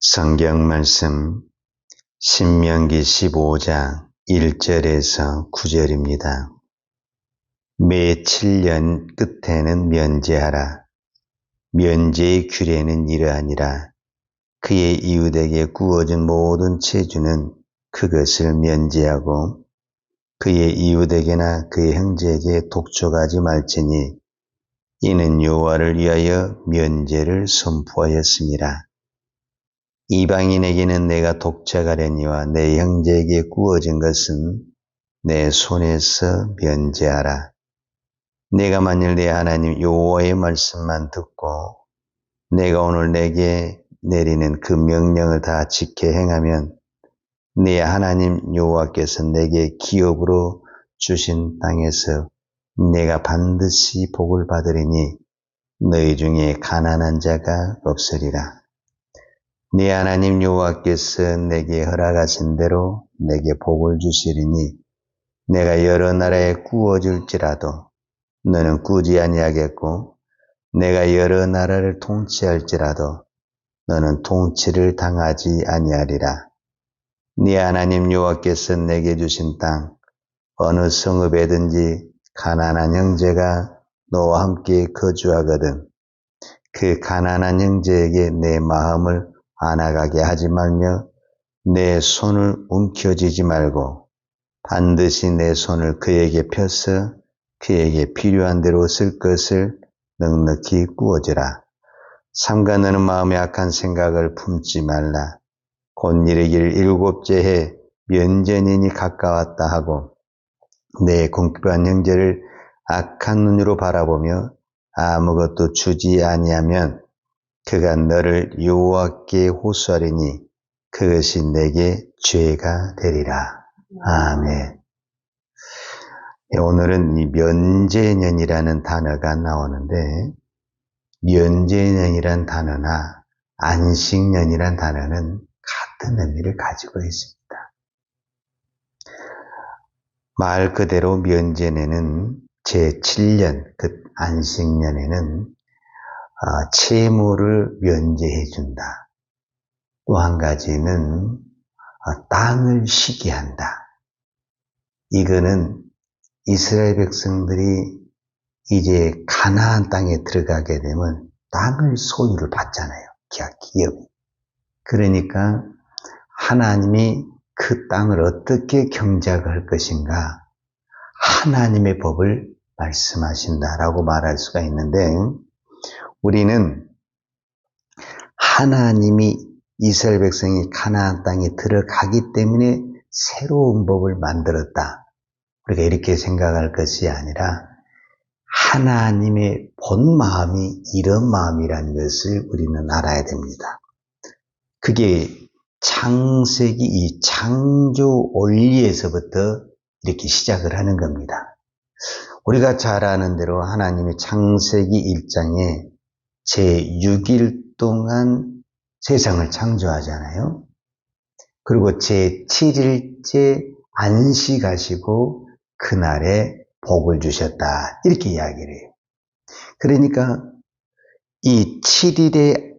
성경 말씀 신명기 15장 1절에서 9절입니다. 매 7년 끝에는 면제하라. 면제의 규례는 이러하니라. 그의 이웃에게 구워진 모든 체주는 그것을 면제하고 그의 이웃에게나 그의 형제에게 독촉하지 말지니 이는 여호와를 위하여 면제를 선포하였음이라. 이방인에게는 내가 독촉하려니와 내 형제에게 구워진 것은 내 손에서 면제하라. 내가 만일 내 하나님 여호와의 말씀만 듣고 내가 오늘 내게 내리는 그 명령을 다 지켜 행하면 내 하나님 여호와께서 내게 기업으로 주신 땅에서 내가 반드시 복을 받으리니 너희 중에 가난한 자가 없으리라. 네 하나님 여호와께서 내게 허락하신 대로 내게 복을 주시리니 내가 여러 나라에 구워질지라도 너는 꾸지 아니하겠고 내가 여러 나라를 통치할지라도 너는 통치를 당하지 아니하리라. 네 하나님 여호와께서 내게 주신 땅 어느 성읍에든지 가난한 형제가 너와 함께 거주하거든 그 가난한 형제에게 내 마음을 안아가게 하지 말며 내 손을 움켜쥐지 말고 반드시 내 손을 그에게 펴서 그에게 필요한 대로 쓸 것을 넉넉히 구워주라. 삼가 너는 마음에 악한 생각을 품지 말라. 곧 이르기를 7째 해 면제년이 가까웠다 하고 내 궁핍한 형제를 악한 눈으로 바라보며 아무것도 주지 아니하면 그가 너를 여호와께 호소하리니 그것이 내게 죄가 되리라. 아멘. 오늘은 이 면제년이라는 단어가 나오는데 면제년이란 단어나 안식년이란 단어는 같은 의미를 가지고 있습니다. 말 그대로 면제년은 제7년 그 안식년에는 채무를 면제해 준다. 또 한 가지는 땅을 쉬게 한다. 이거는 이스라엘 백성들이 이제 가나안 땅에 들어가게 되면 땅을 소유를 받잖아요. 기업이. 그러니까 하나님이 그 땅을 어떻게 경작할 것인가 하나님의 법을 말씀하신다라고 말할 수가 있는데 우리는 하나님이 이스라엘 백성이 가나안 땅에 들어가기 때문에 새로운 법을 만들었다. 우리가 이렇게 생각할 것이 아니라 하나님의 본 마음이 이런 마음이라는 것을 우리는 알아야 됩니다. 그게 창세기 이 창조 원리에서부터 이렇게 시작을 하는 겁니다. 우리가 잘 아는 대로 하나님이 창세기 1장에 제6일 동안 세상을 창조하잖아요. 그리고 제7일째 안식하시고 그날에 복을 주셨다. 이렇게 이야기를 해요. 그러니까 이 7일의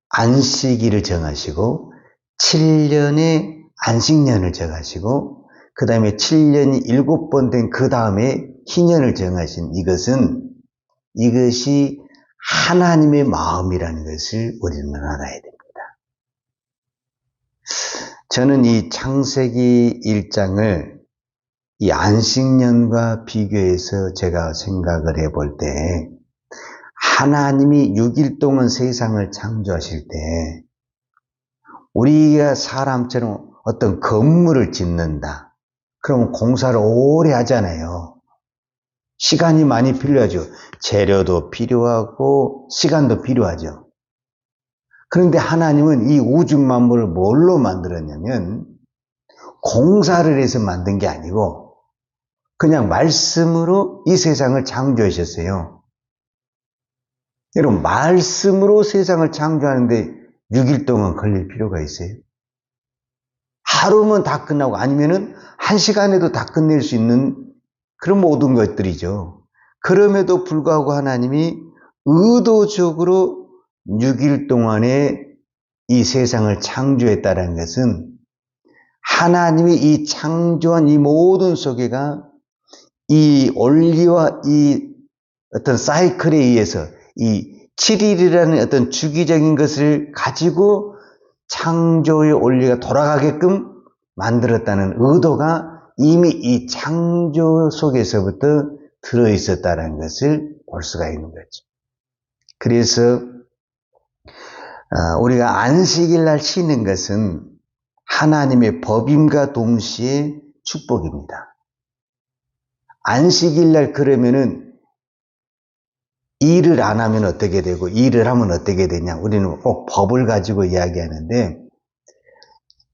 안식일을 정하시고 7년의 안식년을 정하시고 그 다음에 7년이 7번 된 그 다음에 희년을 정하신 이것이 하나님의 마음이라는 것을 우리는 알아야 됩니다. 저는 이 창세기 1장을 이 안식년과 비교해서 제가 생각을 해볼 때 하나님이 6일 동안 세상을 창조하실 때 우리가 사람처럼 어떤 건물을 짓는다. 그러면 공사를 오래 하잖아요. 시간이 많이 필요하죠. 재료도 필요하고 시간도 필요하죠. 그런데 하나님은 이 우주 만물을 뭘로 만들었냐면 공사를 해서 만든 게 아니고 그냥 말씀으로 이 세상을 창조하셨어요. 여러분 말씀으로 세상을 창조하는데 6일 동안 걸릴 필요가 있어요? 하루면 다 끝나고 아니면은 1시간에도 다 끝낼 수 있는 그런 모든 것들이죠. 그럼에도 불구하고 하나님이 의도적으로 6일 동안에 이 세상을 창조했다는 것은 하나님이 이 창조한 이 모든 속에가 이 원리와 이 어떤 사이클에 의해서 이 7일이라는 어떤 주기적인 것을 가지고 창조의 원리가 돌아가게끔 만들었다는 의도가 이미 이 창조 속에서부터 들어있었다는 것을 볼 수가 있는 거죠. 그래서 우리가 안식일 날 쉬는 것은 하나님의 법임과 동시에 축복입니다. 안식일 날 그러면은 일을 안 하면 어떻게 되고 일을 하면 어떻게 되냐, 우리는 꼭 법을 가지고 이야기하는데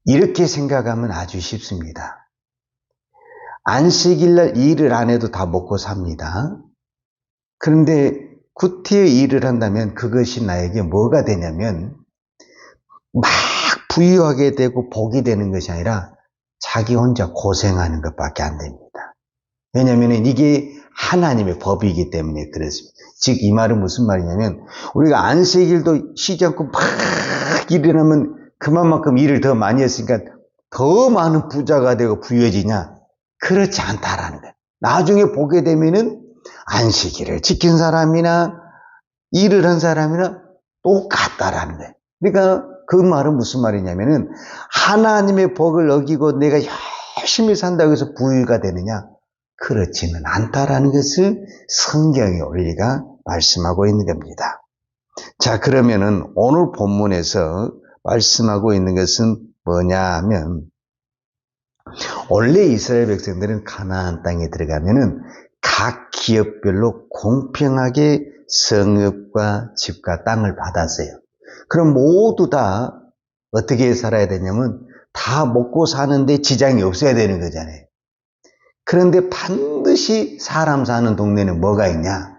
이렇게 생각하면 아주 쉽습니다. 안식일 날 일을 안 해도 다 먹고 삽니다. 그런데 구티의 일을 한다면 그것이 나에게 뭐가 되냐면 막 부유하게 되고 복이 되는 것이 아니라 자기 혼자 고생하는 것밖에 안 됩니다. 왜냐하면 이게 하나님의 법이기 때문에 그렇습니다. 즉 이 말은 무슨 말이냐면 우리가 안식일도 쉬지 않고 막 일을 하면 그만큼 일을 더 많이 했으니까 더 많은 부자가 되고 부유해지냐? 그렇지 않다라는 거예요. 나중에 보게 되면은 안식일을 지킨 사람이나 일을 한 사람이나 똑같다라는 거예요. 그러니까 그 말은 무슨 말이냐면은 하나님의 법을 어기고 내가 열심히 산다고 해서 부유가 되느냐? 그렇지는 않다라는 것을 성경의 원리가 말씀하고 있는 겁니다. 자, 그러면은 오늘 본문에서 말씀하고 있는 것은 뭐냐 하면 원래 이스라엘 백성들은 가나안 땅에 들어가면은 각 기업별로 공평하게 성읍과 집과 땅을 받았어요. 그럼 모두 다 어떻게 살아야 되냐면 다 먹고 사는데 지장이 없어야 되는 거잖아요. 그런데 반드시 사람 사는 동네는 뭐가 있냐?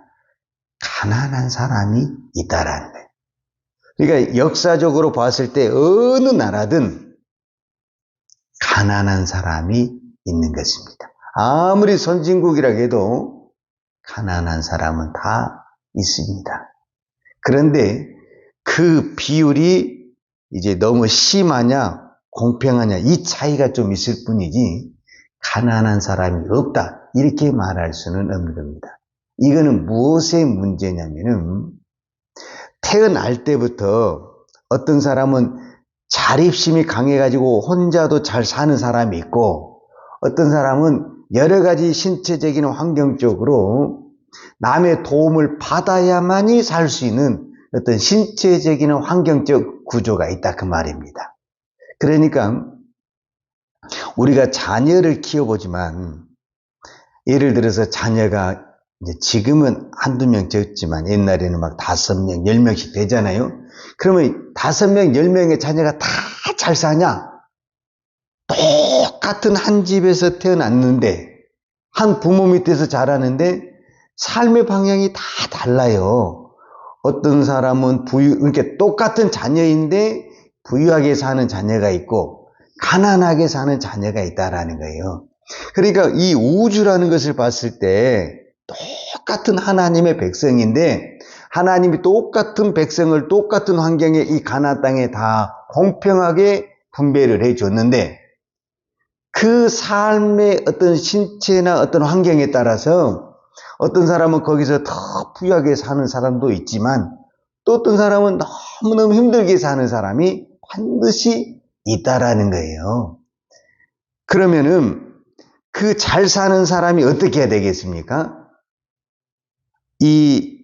가난한 사람이 있다라는 거예요. 그러니까 역사적으로 봤을 때 어느 나라든 가난한 사람이 있는 것입니다. 아무리 선진국이라 해도 가난한 사람은 다 있습니다. 그런데 그 비율이 이제 너무 심하냐 공평하냐 이 차이가 좀 있을 뿐이지 가난한 사람이 없다 이렇게 말할 수는 없는 겁니다. 이거는 무엇의 문제냐면은 태어날 때부터 어떤 사람은 자립심이 강해가지고 혼자도 잘 사는 사람이 있고 어떤 사람은 여러 가지 신체적인 환경적으로 남의 도움을 받아야만이 살 수 있는 어떤 신체적인 환경적 구조가 있다 그 말입니다. 그러니까 우리가 자녀를 키워보지만 예를 들어서 자녀가 이제 지금은 한두 명 적지만 옛날에는 막 5명, 10명씩 되잖아요. 그러면 5명, 10명의 자녀가 다 잘 사냐? 똑같은 한 집에서 태어났는데 한 부모 밑에서 자라는데 삶의 방향이 다 달라요. 어떤 사람은 그러니까 똑같은 자녀인데 부유하게 사는 자녀가 있고 가난하게 사는 자녀가 있다라는 거예요. 그러니까 이 우주라는 것을 봤을 때 똑같은 하나님의 백성인데 하나님이 똑같은 백성을 똑같은 환경에 이 가나안 땅에 다 공평하게 분배를 해줬는데 그 삶의 어떤 신체나 어떤 환경에 따라서 어떤 사람은 거기서 더 부유하게 사는 사람도 있지만 또 어떤 사람은 너무너무 힘들게 사는 사람이 반드시 있다라는 거예요. 그러면은 그 잘 사는 사람이 어떻게 해야 되겠습니까? 이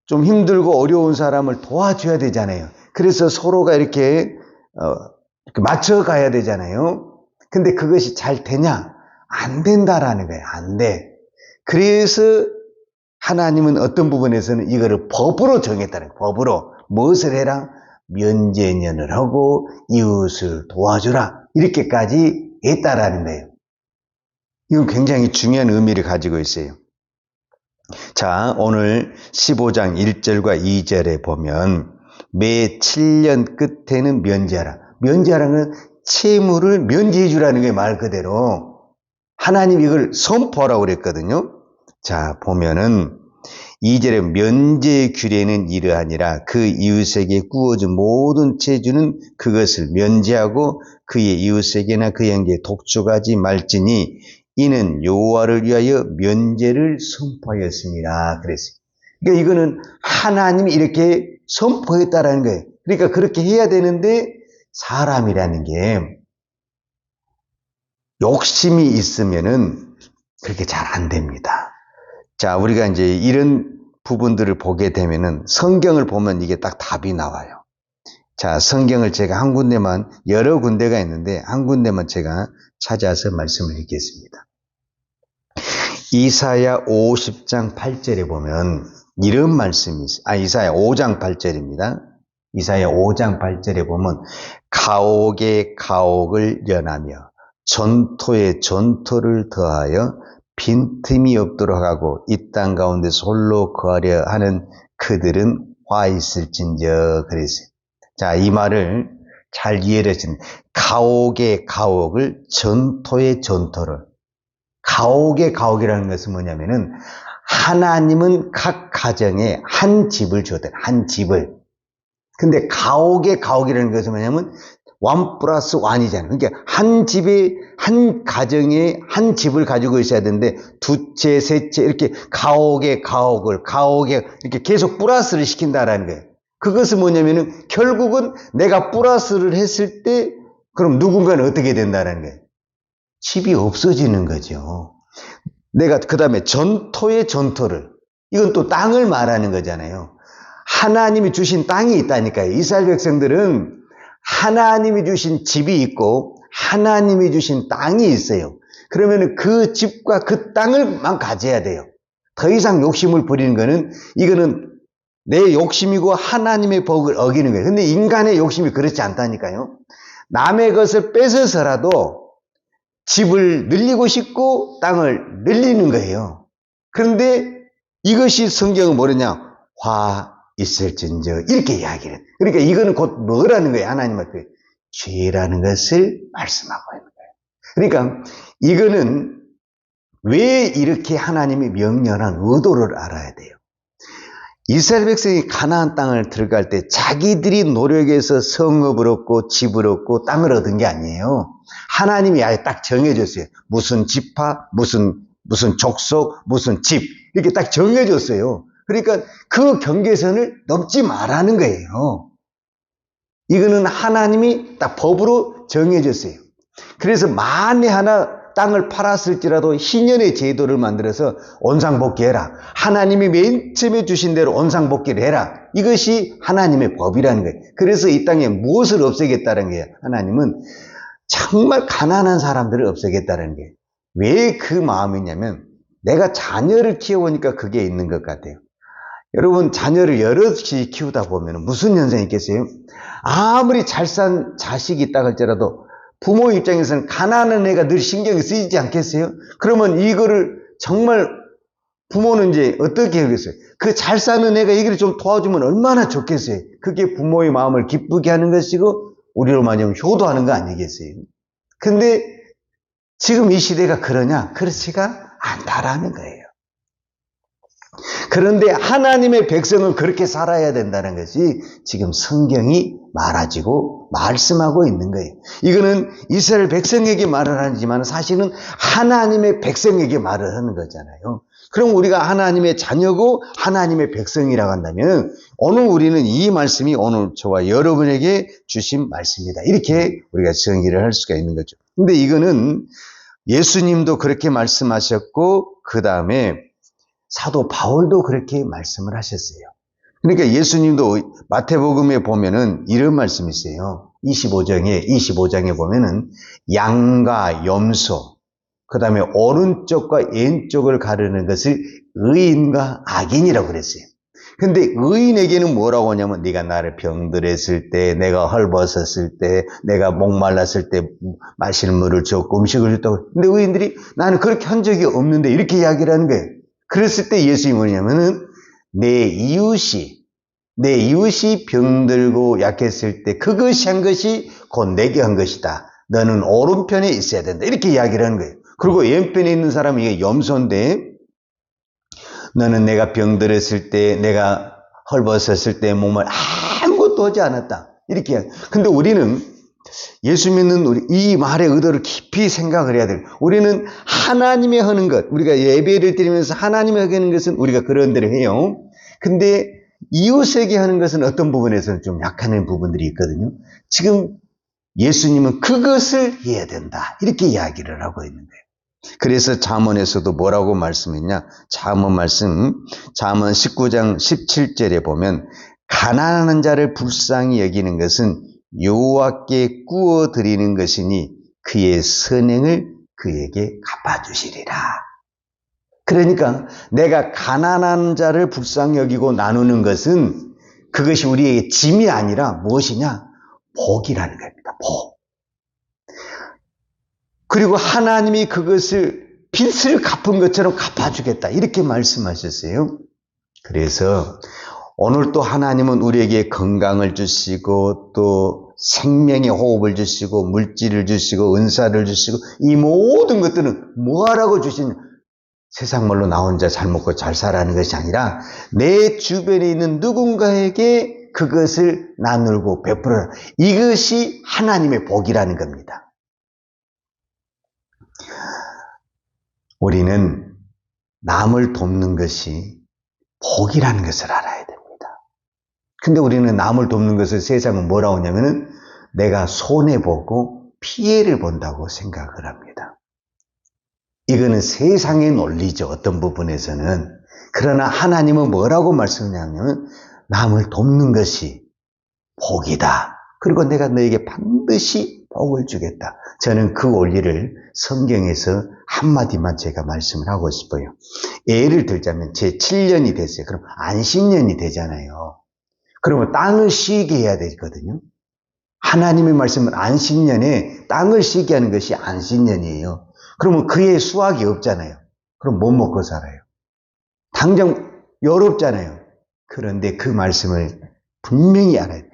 좀 힘들고 어려운 사람을 도와줘야 되잖아요. 그래서 서로가 이렇게 맞춰가야 되잖아요. 근데 그것이 잘 되냐? 안 된다라는 거예요. 안 돼. 그래서 하나님은 어떤 부분에서는 이거를 법으로 정했다는 거예요. 법으로. 무엇을 해라? 면제년을 하고 이웃을 도와주라. 이렇게까지 했다라는 거예요. 이건 굉장히 중요한 의미를 가지고 있어요. 자, 오늘 15장 1절과 2절에 보면 매 7년 끝에는 면제하라. 면제하라는 건 채무를 면제해 주라는 게 말 그대로 하나님이 이걸 선포하라고 그랬거든요. 자, 보면은 2절에 면제의 규례는 이러하니라. 그 이웃에게 구워준 모든 재주는 그것을 면제하고 그의 이웃에게나 그 형제에 독촉하지 말지니 이는 여호와를 위하여 면제를 선포하였습니다. 그랬어요. 그러니까 이거는 하나님이 이렇게 선포했다라는 거예요. 그러니까 그렇게 해야 되는데 사람이라는 게 욕심이 있으면은 그렇게 잘 안 됩니다. 자, 우리가 이제 이런 부분들을 보게 되면은 성경을 보면 이게 딱 답이 나와요. 자, 성경을 제가 한 군데만, 여러 군데가 있는데 한 군데만 제가 찾아서 말씀을 읽겠습니다. 이사야 50장 8절에 보면 이런 말씀이 있어요. 이사야 5장 8절입니다. 이사야 5장 8절에 보면 가옥에 가옥을 연하며 전토에 전토를 더하여 빈틈이 없도록 하고 이 땅 가운데 홀로 거하려 하는 그들은 화 있을진저 그랬어요. 자, 이 말을 잘 이해를 하시는 가옥의 가옥을 전토의 전토를 가옥의 가옥이라는 것은 뭐냐면은 하나님은 각 가정에 한 집을 주었다. 한 집을. 근데 가옥의 가옥이라는 것은 뭐냐면 1+1이잖아요. 그러니까 한 집에, 한 가정에 한 집을 가지고 있어야 되는데 두채, 세채 이렇게 가옥에 이렇게 계속 플러스를 시킨다라는 거예요. 그것은 뭐냐면은 결국은 내가 플러스를 했을 때 그럼 누군가는 어떻게 된다라는 거예요. 집이 없어지는 거죠. 내가 그 다음에 전토의 전토를 이건 또 땅을 말하는 거잖아요. 하나님이 주신 땅이 있다니까요. 이스라엘 백성들은 하나님이 주신 집이 있고 하나님이 주신 땅이 있어요. 그러면 그 집과 그 땅을만 가져야 돼요. 더 이상 욕심을 부리는 거는 이거는 내 욕심이고 하나님의 법을 어기는 거예요. 근데 인간의 욕심이 그렇지 않다니까요. 남의 것을 뺏어서라도 집을 늘리고 싶고 땅을 늘리는 거예요. 그런데 이것이 성경은 뭐냐냐? 화 있을진저 이렇게 이야기를 해요. 그러니까 이거는 곧 뭐라는 거예요? 하나님한테 죄라는 것을 말씀하고 있는 거예요. 그러니까 이거는 왜 이렇게 하나님이 명령한 의도를 알아야 돼요. 이스라엘 백성이 가나안 땅을 들어갈 때 자기들이 노력해서 성읍을 얻고 집을 얻고 땅을 얻은 게 아니에요. 하나님이 아예 딱 정해줬어요. 무슨 지파, 무슨 족속, 무슨 집 이렇게 딱 정해줬어요. 그러니까 그 경계선을 넘지 말라는 거예요. 이거는 하나님이 딱 법으로 정해줬어요. 그래서 만에 하나 땅을 팔았을지라도 희년의 제도를 만들어서 온상복귀해라. 하나님이 맨 처음에 주신 대로 온상복귀를 해라. 이것이 하나님의 법이라는 거예요. 그래서 이 땅에 무엇을 없애겠다는 거예요. 하나님은 정말 가난한 사람들을 없애겠다는 거예요. 왜 그 마음이냐면 내가 자녀를 키워보니까 그게 있는 것 같아요. 여러분 자녀를 여럿이 키우다 보면 무슨 현상이 있겠어요? 아무리 잘 산 자식이 있다 할지라도 부모 입장에서는 가난한 애가 늘 신경이 쓰이지 않겠어요? 그러면 이거를 정말 부모는 이제 어떻게 하겠어요? 그 잘 사는 애가 얘기를 좀 도와주면 얼마나 좋겠어요? 그게 부모의 마음을 기쁘게 하는 것이고 우리로 말하면 효도하는 거 아니겠어요? 근데 지금 이 시대가 그러냐? 그렇지가 않다라는 거예요. 그런데 하나님의 백성은 그렇게 살아야 된다는 것이 지금 성경이 말하지고 말씀하고 있는 거예요. 이거는 이스라엘 백성에게 말을 하지만 사실은 하나님의 백성에게 말을 하는 거잖아요. 그럼 우리가 하나님의 자녀고 하나님의 백성이라고 한다면 오늘 우리는 이 말씀이 오늘 저와 여러분에게 주신 말씀이다. 이렇게 우리가 정의를 할 수가 있는 거죠. 근데 이거는 예수님도 그렇게 말씀하셨고 그 다음에 사도 바울도 그렇게 말씀을 하셨어요. 그러니까 예수님도 마태복음에 보면은 이런 말씀이 있어요. 25장에 보면은 양과 염소, 그 다음에 오른쪽과 왼쪽을 가르는 것을 의인과 악인이라고 그랬어요. 근데 의인에게는 뭐라고 하냐면 네가 나를 병들었을 때, 내가 헐벗었을 때, 내가 목말랐을 때 마실 물을 줬고 음식을 줬다고. 근데 의인들이 나는 그렇게 한 적이 없는데 이렇게 이야기를 하는 거예요. 그랬을 때 예수님이 뭐냐면은 내 이웃이 병들고 약했을 때 그것이 한 것이 곧 내게 한 것이다. 너는 오른편에 있어야 된다. 이렇게 이야기를 하는 거예요. 그리고 왼편에 있는 사람이 이게 염소인데 너는 내가 병들었을 때, 내가 헐벗었을 때 몸을 아무것도 하지 않았다. 이렇게. 근데 우리는 예수 믿는 이 말의 의도를 깊이 생각을 해야 돼요. 우리는 하나님이 하는 것, 우리가 예배를 드리면서 하나님이 하는 것은 우리가 그런 대로 해요. 근데 이웃에게 하는 것은 어떤 부분에서는 좀 약한 부분들이 있거든요. 지금 예수님은 그것을 해야 된다. 이렇게 이야기를 하고 있는 거예요. 그래서 잠언에서도 뭐라고 말씀했냐? 잠언 19장 17절에 보면 가난한 자를 불쌍히 여기는 것은 여호와께 구워 드리는 것이니 그의 선행을 그에게 갚아주시리라. 그러니까 내가 가난한 자를 불쌍히 여기고 나누는 것은 그것이 우리에게 짐이 아니라 무엇이냐? 복이라는 겁니다. 복. 그리고 하나님이 그것을 빚을 갚은 것처럼 갚아주겠다. 이렇게 말씀하셨어요. 그래서 오늘 또 하나님은 우리에게 건강을 주시고 또 생명의 호흡을 주시고 물질을 주시고 은사를 주시고 이 모든 것들은 뭐하라고 주시냐? 세상 말로 나 혼자 잘 먹고 잘 살아가는 것이 아니라 내 주변에 있는 누군가에게 그것을 나누고 베풀어라. 이것이 하나님의 복이라는 겁니다. 우리는 남을 돕는 것이 복이라는 것을 알아야 됩니다. 근데 우리는 남을 돕는 것을 세상은 뭐라고 하냐면은 내가 손해보고 피해를 본다고 생각을 합니다. 이거는 세상의 논리죠. 어떤 부분에서는. 그러나 하나님은 뭐라고 말씀하냐면 남을 돕는 것이 복이다. 그리고 내가 너에게 반드시 복을 주겠다. 저는 그 원리를 성경에서 한마디만 제가 말씀을 하고 싶어요. 예를 들자면 제 7년이 됐어요. 그럼 안식년이 되잖아요. 그러면 땅을 쉬게 해야 되거든요. 하나님의 말씀은 안식년에 땅을 쉬게 하는 것이 안식년이에요. 그러면 그의 수확이 없잖아요. 그럼 못 먹고 살아요. 당장 외롭잖아요. 그런데 그 말씀을 분명히 알아야 돼요.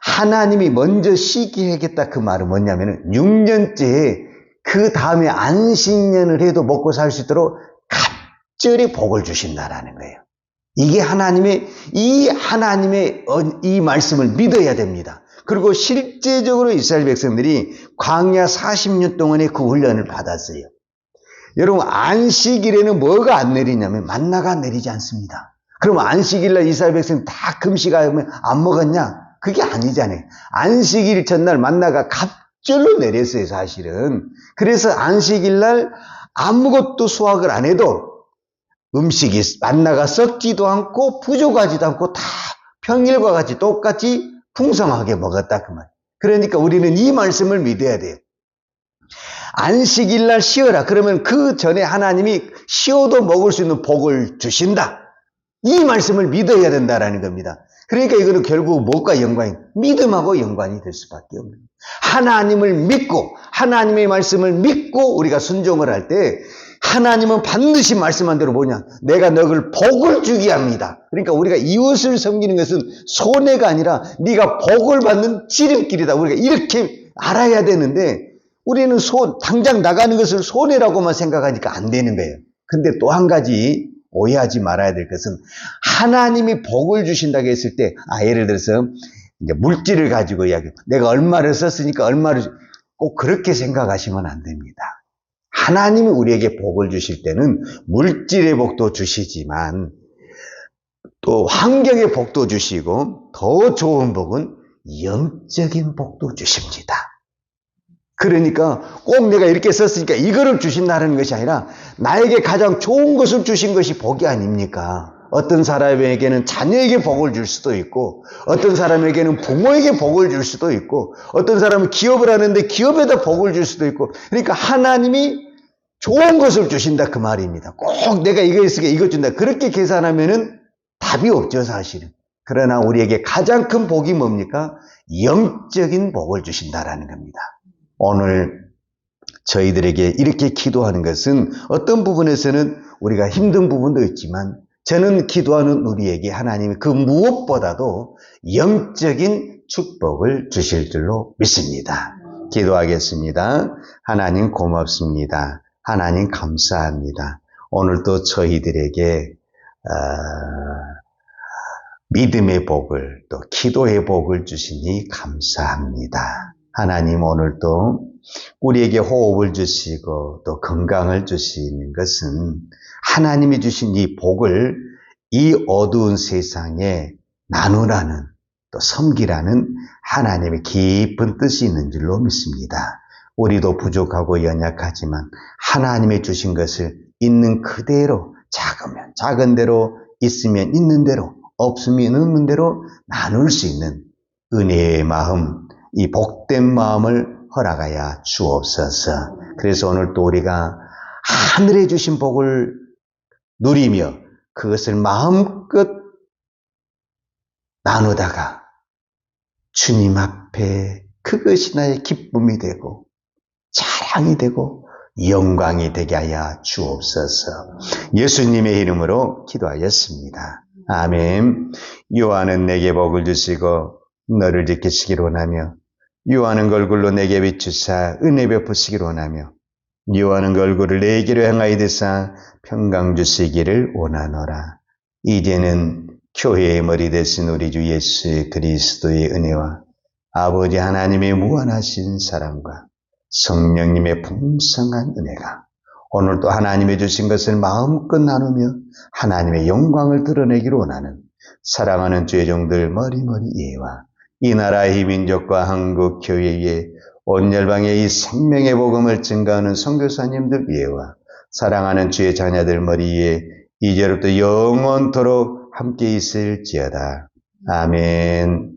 하나님이 먼저 쉬게 하겠다 그 말은 뭐냐면 6년째에 그 다음에 안식년을 해도 먹고 살 수 있도록 갑절히 복을 주신다라는 거예요. 이게 하나님의 이 말씀을 믿어야 됩니다. 그리고 실제적으로 이스라엘 백성들이 광야 40년 동안의 그 훈련을 받았어요. 여러분 안식일에는 뭐가 안 내리냐면 만나가 내리지 않습니다. 그러면 안식일날 이스라엘 백성 다 금식하면 안 먹었냐? 그게 아니잖아요. 안식일 전날 만나가 갑절로 내렸어요, 사실은. 그래서 안식일날 아무것도 수확을 안 해도 음식이 만나가 썩지도 않고 부족하지도 않고 다 평일과 같이 똑같이 풍성하게 먹었다 그 말. 그러니까 우리는 이 말씀을 믿어야 돼요. 안식일날 쉬어라. 그러면 그 전에 하나님이 쉬어도 먹을 수 있는 복을 주신다. 이 말씀을 믿어야 된다라는 겁니다. 그러니까 이거는 결국 무엇과 연관이? 믿음하고 연관이 될 수밖에 없는 거예요. 하나님을 믿고 하나님의 말씀을 믿고 우리가 순종을 할 때 하나님은 반드시 말씀한 대로 뭐냐? 내가 너를 복을 주게 합니다. 그러니까 우리가 이웃을 섬기는 것은 손해가 아니라 네가 복을 받는 지름길이다. 우리가 이렇게 알아야 되는데 우리는 당장 나가는 것을 손해라고만 생각하니까 안 되는 거예요. 근데 또 한 가지 오해하지 말아야 될 것은 하나님이 복을 주신다고 했을 때 예를 들어서 이제 물질을 가지고 내가 얼마를 썼으니까 얼마를 꼭 그렇게 생각하시면 안 됩니다. 하나님이 우리에게 복을 주실 때는 물질의 복도 주시지만 또 환경의 복도 주시고 더 좋은 복은 영적인 복도 주십니다. 그러니까 꼭 내가 이렇게 썼으니까 이거를 주신다는 것이 아니라 나에게 가장 좋은 것을 주신 것이 복이 아닙니까? 어떤 사람에게는 자녀에게 복을 줄 수도 있고 어떤 사람에게는 부모에게 복을 줄 수도 있고 어떤 사람은 기업을 하는데 기업에다 복을 줄 수도 있고 그러니까 하나님이 좋은 것을 주신다 그 말입니다. 꼭 내가 이거 있으니까 이거 준다. 그렇게 계산하면은 답이 없죠 사실은. 그러나 우리에게 가장 큰 복이 뭡니까? 영적인 복을 주신다라는 겁니다. 오늘 저희들에게 이렇게 기도하는 것은 어떤 부분에서는 우리가 힘든 부분도 있지만 저는 기도하는 우리에게 하나님이 그 무엇보다도 영적인 축복을 주실 줄로 믿습니다. 기도하겠습니다. 하나님 고맙습니다. 하나님 감사합니다. 오늘도 저희들에게 믿음의 복을 또 기도의 복을 주시니 감사합니다. 하나님 오늘도 우리에게 호흡을 주시고 또 건강을 주시는 것은 하나님이 주신 이 복을 이 어두운 세상에 나누라는 또 섬기라는 하나님의 깊은 뜻이 있는 줄로 믿습니다. 우리도 부족하고 연약하지만 하나님이 주신 것을 있는 그대로 작으면 작은 대로 있으면 있는 대로 없으면 없는 대로 나눌 수 있는 은혜의 마음, 이 복된 마음을 허락하여 주옵소서. 그래서 오늘 또 우리가 하늘에 주신 복을 누리며 그것을 마음껏 나누다가 주님 앞에 그것이 나의 기쁨이 되고 자랑이 되고 영광이 되게 하여 주옵소서. 예수님의 이름으로 기도하였습니다. 아멘. 요한은 내게 복을 주시고 너를 지키시기를 원하며 요한은 얼굴로 내게 비추사 은혜 베푸시기를 원하며 요한은 얼굴을 내게로 향하여 드사 평강 주시기를 원하노라. 이제는 교회의 머리 되신 우리 주 예수 그리스도의 은혜와 아버지 하나님의 무한하신 사랑과 성령님의 풍성한 은혜가 오늘도 하나님이 주신 것을 마음껏 나누며 하나님의 영광을 드러내기를 원하는 사랑하는 죄종들 머리머리 예와 이 나라의 이 민족과 한국 교회 위에 온 열방의 이 생명의 복음을 증거하는 선교사님들 위에와 사랑하는 주의 자녀들 머리 위에 이제부터 영원토록 함께 있을지어다. 아멘.